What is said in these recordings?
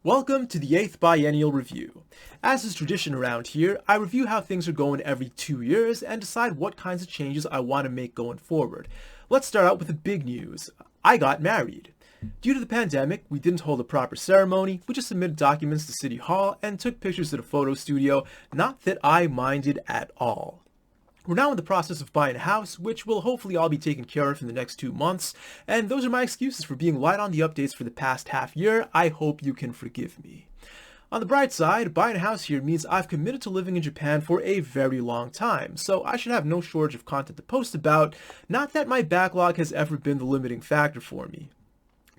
Welcome to the 8th Biennial Review. As is tradition around here, I review how things are going every 2 years and decide what kinds of changes I want to make going forward. Let's start out with the big news. I got married. Due to the pandemic, we didn't hold a proper ceremony, we just submitted documents to City Hall and took pictures at a photo studio, not that I minded at all. We're now in the process of buying a house, which will hopefully all be taken care of in the next 2 months, and those are my excuses for being light on the updates for the past half year. I hope you can forgive me. On the bright side, buying a house here means I've committed to living in Japan for a very long time, so I should have no shortage of content to post about, not that my backlog has ever been the limiting factor for me.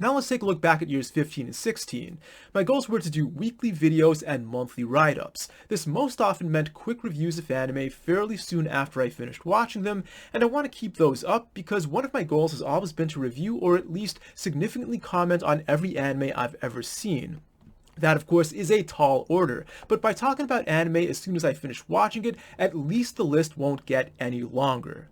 Now let's take a look back at years 15 and 16. My goals were to do weekly videos and monthly write-ups. This most often meant quick reviews of anime fairly soon after I finished watching them, and I want to keep those up because one of my goals has always been to review or at least significantly comment on every anime I've ever seen. That, of course, is a tall order, but by talking about anime as soon as I finish watching it, at least the list won't get any longer.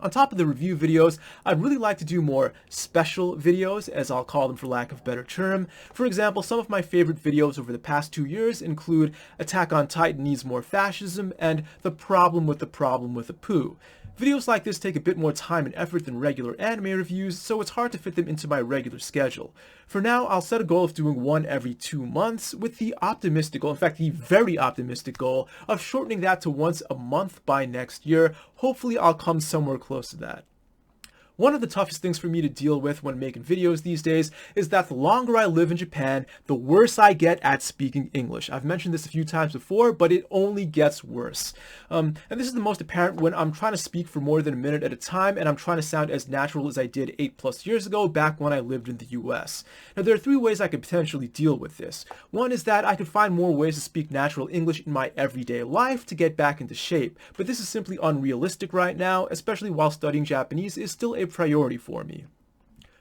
On top of the review videos, I'd really like to do more special videos, as I'll call them for lack of a better term. For example, some of my favorite videos over the past 2 years include Attack on Titan Needs More Fascism and The Problem with a Poo. Videos like this take a bit more time and effort than regular anime reviews, so it's hard to fit them into my regular schedule. For now, I'll set a goal of doing one every 2 months, with the optimistic goal, in fact the very optimistic goal, of shortening that to once a month by next year. Hopefully I'll come somewhere close to that. One of the toughest things for me to deal with when making videos these days is that the longer I live in Japan, the worse I get at speaking English. I've mentioned this a few times before, but it only gets worse. And this is the most apparent when I'm trying to speak for more than a minute at a time and I'm trying to sound as natural as I did 8+ years ago back when I lived in the US. Now there are 3 ways I could potentially deal with this. One is that I could find more ways to speak natural English in my everyday life to get back into shape, but this is simply unrealistic right now, especially while studying Japanese is still a priority for me.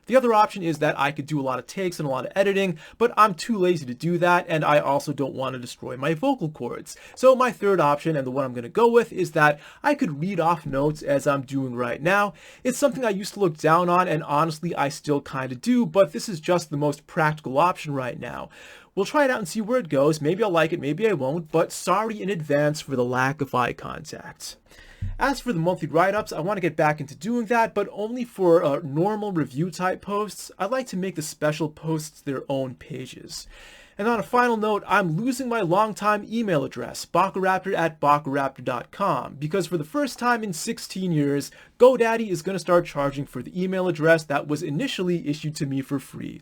The other option is that I could do a lot of takes and a lot of editing, but I'm too lazy to do that, and I also don't want to destroy my vocal cords. So my third option, and the one I'm going to go with, is that I could read off notes as I'm doing right now. It's something I used to look down on, and honestly I still kind of do, but this is just the most practical option right now. We'll try it out and see where it goes. Maybe I'll like it, maybe I won't, but sorry in advance for the lack of eye contact. As for the monthly write-ups, I want to get back into doing that, but only for normal review type posts. I like to make the special posts their own pages. And on a final note, I'm losing my longtime email address, Baka-Raptor@Baka-Raptor.com, because for the first time in 16 years, GoDaddy is going to start charging for the email address that was initially issued to me for free.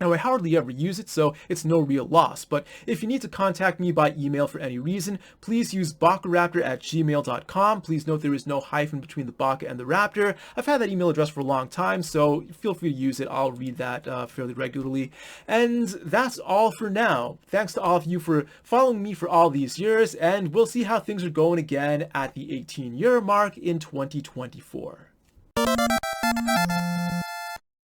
Now, I hardly ever use it, so it's no real loss, but if you need to contact me by email for any reason, please use Baka-Raptor@gmail.com. Please note there is no hyphen between the Baka and the Raptor. I've had that email address for a long time, so feel free to use it. I'll read that fairly regularly. And that's all for now. Thanks to all of you for following me for all these years, and we'll see how things are going again at the 18-year mark in 2024.